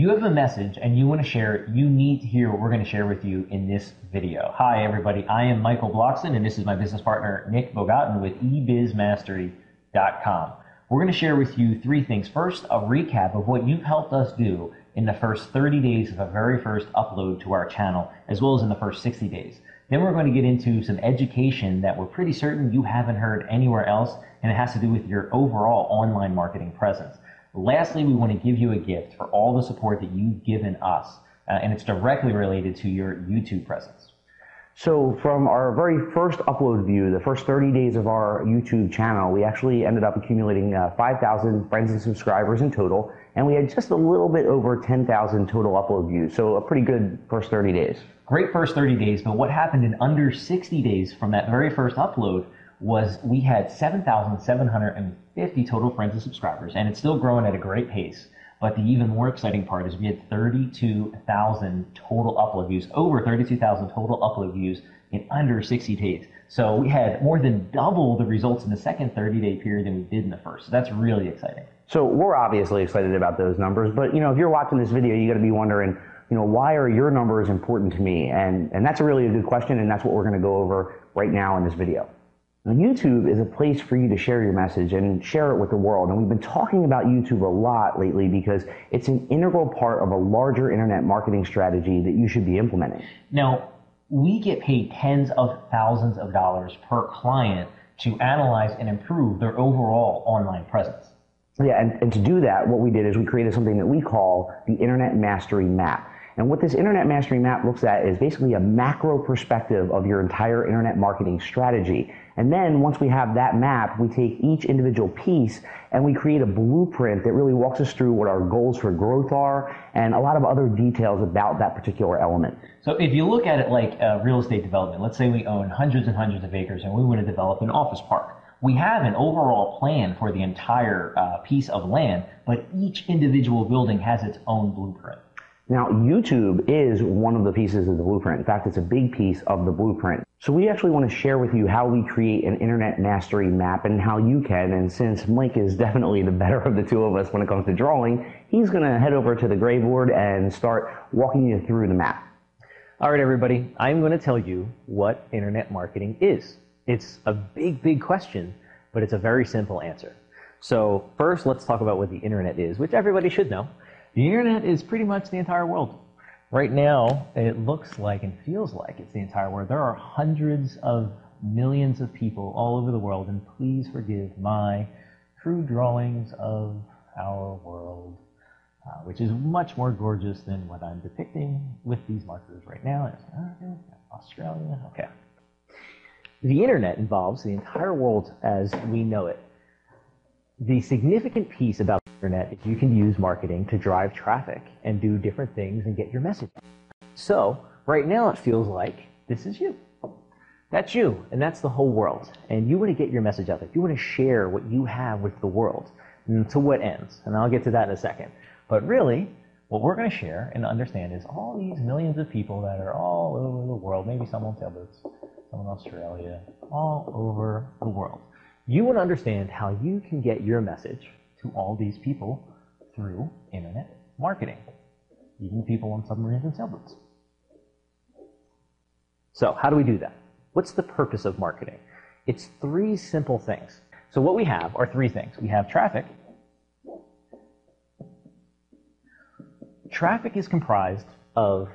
you have a message and you want to share it, you need to hear what we're going to share with you in this video. Hi, everybody. I am Michael Bloxson, and this is my business partner, Nick Bogatin with ebizmastery.com. We're going to share with you three things. First, a recap of what you've helped us do in the first 30 days of the very first upload to our channel, as well as in the first 60 days. Then we're going to get into some education that we're pretty certain you haven't heard anywhere else, and it has to do with your overall online marketing presence. Lastly, we want to give you a gift for all the support that you've given us, and it's directly related to your YouTube presence. So from our very first upload view, the first 30 days of our YouTube channel, we actually ended up accumulating 5,000 friends and subscribers in total, and we had just a little bit over 10,000 total upload views, so a pretty good first 30 days. Great first 30 days, but what happened in under 60 days from that very first upload was we had 7,750 total friends and subscribers, and it's still growing at a great pace. But the even more exciting part is we had 32,000 total upload views, over 32,000 total upload views in under 60 days. So we had more than double the results in the second 30-day period than we did in the first. So that's really exciting. So we're obviously excited about those numbers, but if you're watching this video, you got to be wondering, why are your numbers important to me? And that's a really good question, and that's what we're going to go over right now in this video. Now, YouTube is a place for you to share your message and share it with the world. And we've been talking about YouTube a lot lately because it's an integral part of a larger internet marketing strategy that you should be implementing. Now, we get paid tens of thousands of dollars per client to analyze and improve their overall online presence. Yeah, and to do that, what we did is we created something that we call the Internet Mastery Map. And what this Internet Mastery Map looks at is basically a macro perspective of your entire internet marketing strategy. And then once we have that map, we take each individual piece and we create a blueprint that really walks us through what our goals for growth are and a lot of other details about that particular element. So if you look at it like real estate development, let's say we own hundreds and hundreds of acres and we want to develop an office park. We have an overall plan for the entire piece of land, but each individual building has its own blueprint. Now, YouTube is one of the pieces of the blueprint. In fact, it's a big piece of the blueprint. So we actually want to share with you how we create an internet mastery map and how you can. And since Mike is definitely the better of the two of us when it comes to drawing, he's going to head over to the gray board and start walking you through the map. All right, everybody, I'm going to tell you what internet marketing is. It's a big, big question, but it's a very simple answer. So first, let's talk about what the internet is, which everybody should know. The internet is pretty much the entire world. Right now, it looks like and feels like it's the entire world. There are hundreds of millions of people all over the world, and please forgive my crude drawings of our world, which is much more gorgeous than what I'm depicting with these markers right now. Australia, okay. The internet involves the entire world as we know it. The significant piece about the internet is you can use marketing to drive traffic and do different things and get your message out. So right now it feels like this is you. That's you, and that's the whole world. And you want to get your message out there. You want to share what you have with the world. And to what ends? And I'll get to that in a second. But really, what we're going to share and understand is all these millions of people that are all over the world, maybe some on sailboats, some in Australia, all over the world. You want to understand how you can get your message to all these people through internet marketing, even people on submarines and sailboats. So how do we do that? What's the purpose of marketing? It's three simple things. So what we have are three things. We have traffic. Traffic is comprised of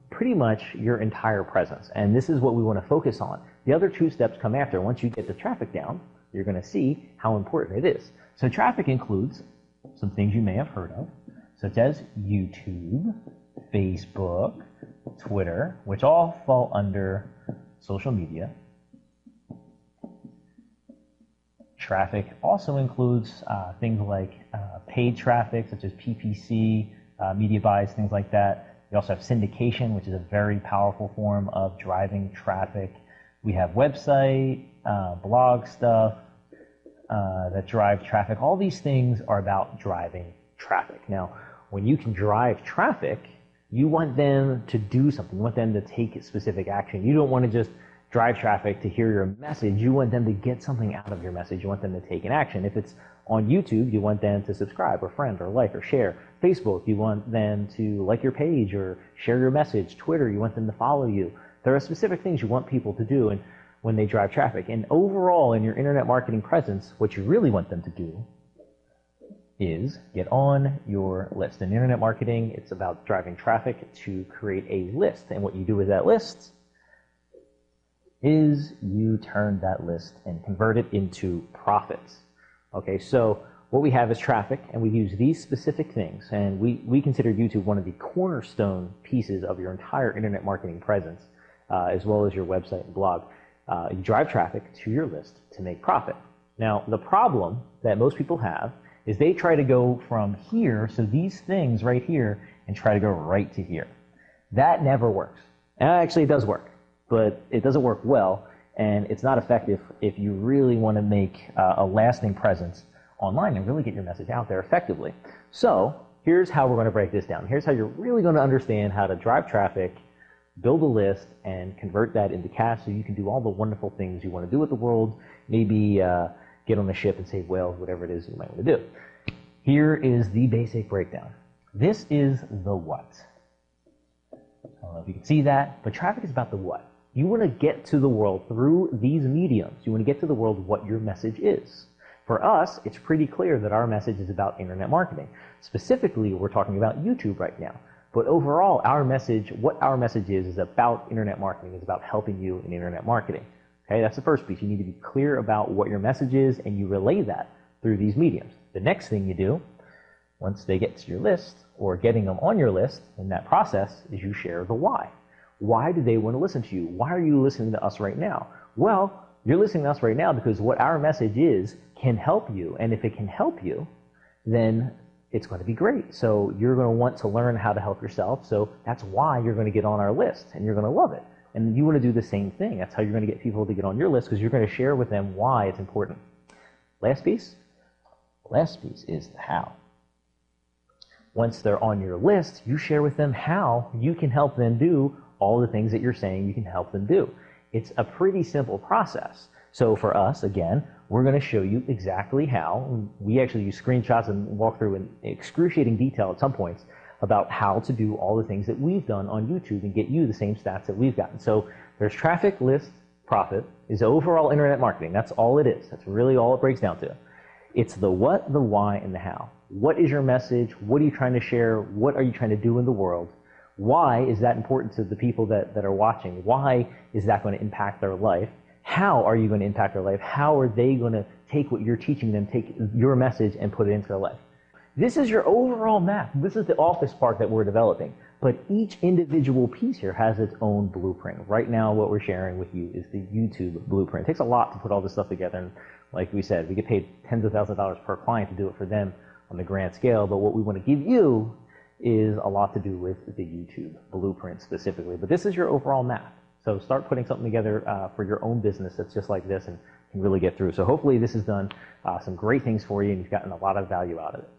pretty much your entire presence, and this is what we want to focus on. The other two steps come after. Once you get the traffic down, you're going to see how important it is. So traffic includes some things you may have heard of, such as YouTube, Facebook, Twitter, which all fall under social media. Traffic also includes things like paid traffic, such as PPC, media buys, things like that. We also have syndication, which is a very powerful form of driving traffic. We have website, blog stuff that drive traffic. All these things are about driving traffic. Now, when you can drive traffic, you want them to do something. You want them to take specific action. You don't want to just drive traffic to hear your message, you want them to get something out of your message. You want them to take an action. If it's on YouTube, you want them to subscribe or friend or like or share. Facebook, you want them to like your page or share your message. Twitter, you want them to follow you. There are specific things you want people to do and when they drive traffic. And overall, in your internet marketing presence, what you really want them to do is get on your list. In internet marketing, it's about driving traffic to create a list. And what you do with that list is you turn that list and convert it into profits. Okay, so what we have is traffic, and we use these specific things, and we consider YouTube one of the cornerstone pieces of your entire internet marketing presence, as well as your website and blog. You drive traffic to your list to make profit. Now, the problem that most people have is they try to go from here, so these things right here, and try to go right to here. That never works. Actually, it does work, but it doesn't work well, and it's not effective if you really want to make a lasting presence online and really get your message out there effectively. So here's how we're going to break this down. Here's how you're really going to understand how to drive traffic, build a list, and convert that into cash so you can do all the wonderful things you want to do with the world, maybe get on a ship and save whales, whatever it is you might want to do. Here is the basic breakdown. This is the what. I don't know if you can see that, but traffic is about the what. You want to get to the world through these mediums. You want to get to the world what your message is. For us, it's pretty clear that our message is about internet marketing. Specifically, we're talking about YouTube right now. But overall, our message, what our message is about internet marketing, is about helping you in internet marketing. Okay, that's the first piece. You need to be clear about what your message is, and you relay that through these mediums. The next thing you do, once they get to your list, or getting them on your list in that process, is you share the why. Why do they want to listen to you? Why are you listening to us right now? Well, you're listening to us right now because what our message is can help you, and if it can help you, then it's going to be great. So you're going to want to learn how to help yourself, so that's why you're going to get on our list, and you're going to love it. And you want to do the same thing. That's how you're going to get people to get on your list, because you're going to share with them why it's important. Last piece is the how. Once they're on your list, you share with them how you can help them do all the things that you're saying you can help them do. It's a pretty simple process. So for us, again, we're going to show you exactly how. We actually use screenshots and walk through in excruciating detail at some points about how to do all the things that we've done on YouTube and get you the same stats that we've gotten. So there's traffic, list, profit is overall internet marketing. That's all it is. That's really all it breaks down to. It's the what, the why, and the how. What is your message? What are you trying to share? What are you trying to do in the world? Why is that important to the people that are watching? Why is that going to impact their life? How are you going to impact their life? How are they going to take what you're teaching them, take your message, and put it into their life? This is your overall map. This is the office park that we're developing. But each individual piece here has its own blueprint. Right now, what we're sharing with you is the YouTube blueprint. It takes a lot to put all this stuff together. And like we said, we get paid tens of thousands of dollars per client to do it for them on the grand scale. But what we want to give you is a lot to do with the YouTube blueprint specifically. But this is your overall map. So start putting something together for your own business that's just like this and can really get through. So hopefully this has done some great things for you and you've gotten a lot of value out of it.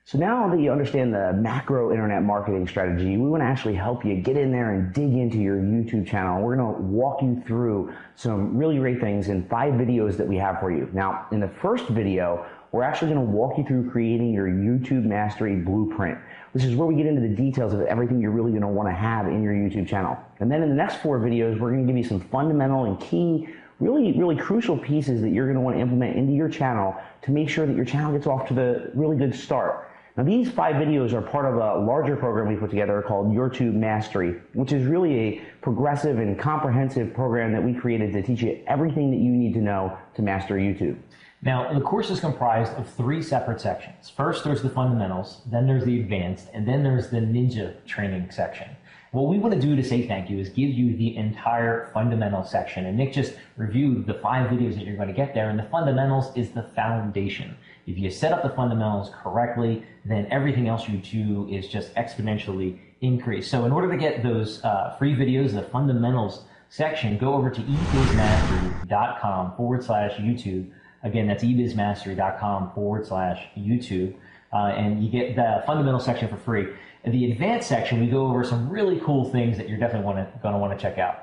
So now that you understand the macro internet marketing strategy, we want to actually help you get in there and dig into your YouTube channel. We're going to walk you through some really great things in 5 videos that we have for you. Now, in the first video, we're actually going to walk you through creating your YouTube Mastery Blueprint. This is where we get into the details of everything you're really going to want to have in your YouTube channel. And then in the next 4 videos, we're going to give you some fundamental and key, really crucial pieces that you're going to want to implement into your channel to make sure that your channel gets off to the really good start. Now, these 5 videos are part of a larger program we put together called YouTube Mastery, which is really a progressive and comprehensive program that we created to teach you everything that you need to know to master YouTube. Now, the course is comprised of 3 separate sections. First, there's the fundamentals, then there's the advanced, and then there's the ninja training section. What we want to do to say thank you is give you the entire fundamental section. And Nick just reviewed the 5 videos that you're going to get there, and the fundamentals is the foundation. If you set up the fundamentals correctly, then everything else you do is just exponentially increased. So in order to get those free videos, the fundamentals section, go over to ebizmastery.com/YouTube. Again, that's ebizmastery.com/YouTube. And you get the fundamental section for free. In the advanced section, we go over some really cool things that you're definitely going to want to check out.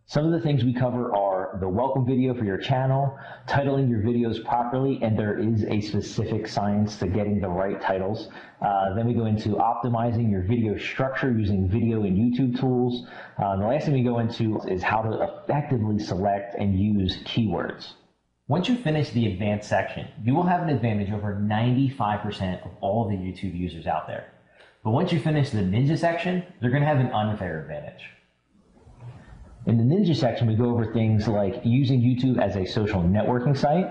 Some of the things we cover are the welcome video for your channel, titling your videos properly, and there is a specific science to getting the right titles. Then we go into optimizing your video structure using video and YouTube tools. The last thing we go into is how to effectively select and use keywords. Once you finish the advanced section, you will have an advantage over 95% of all the YouTube users out there. But once you finish the ninja section, they're going to have an unfair advantage. In the ninja section, we go over things like using YouTube as a social networking site,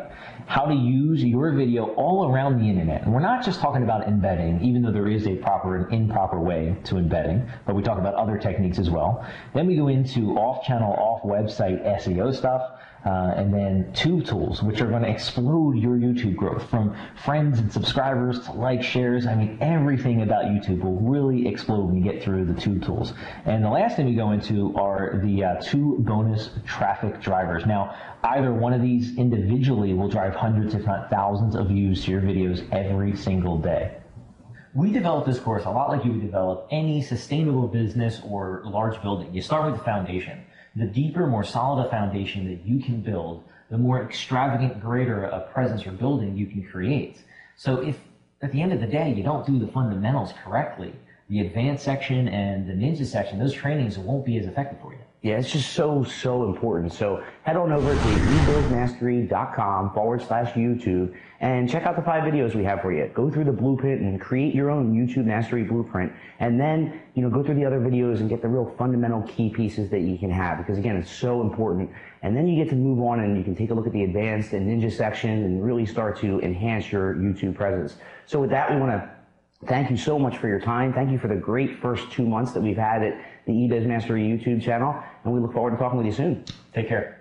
how to use your video all around the internet. And we're not just talking about embedding, even though there is a proper and improper way to embedding, but we talk about other techniques as well. Then we go into off-channel, off-website SEO stuff, and then tube tools, which are going to explode your YouTube growth from friends and subscribers to likes, shares. I mean, everything about YouTube will really explode when you get through the tube tools. And the last thing we go into are the 2 bonus traffic drivers. Now, either one of these individually will drive hundreds, if not thousands, of views to your videos every single day. We developed this course a lot like you would develop any sustainable business or large building. You start with the foundation. The deeper, more solid a foundation that you can build, the more extravagant, greater a presence or building you can create. So if at the end of the day you don't do the fundamentals correctly, the advanced section and the ninja section, those trainings won't be as effective for you. Yeah, it's just so important. So head on over to ebuildmastery.com/YouTube and check out the 5 videos we have for you. Go through the blueprint and create your own YouTube mastery blueprint. And then, go through the other videos and get the real fundamental key pieces that you can have, because again, it's so important. And then you get to move on and you can take a look at the advanced and ninja section and really start to enhance your YouTube presence. So with that, we want to thank you so much for your time. Thank you for the great first 2 months that we've had at the eBiz Mastery YouTube channel, and we look forward to talking with you soon. Take care.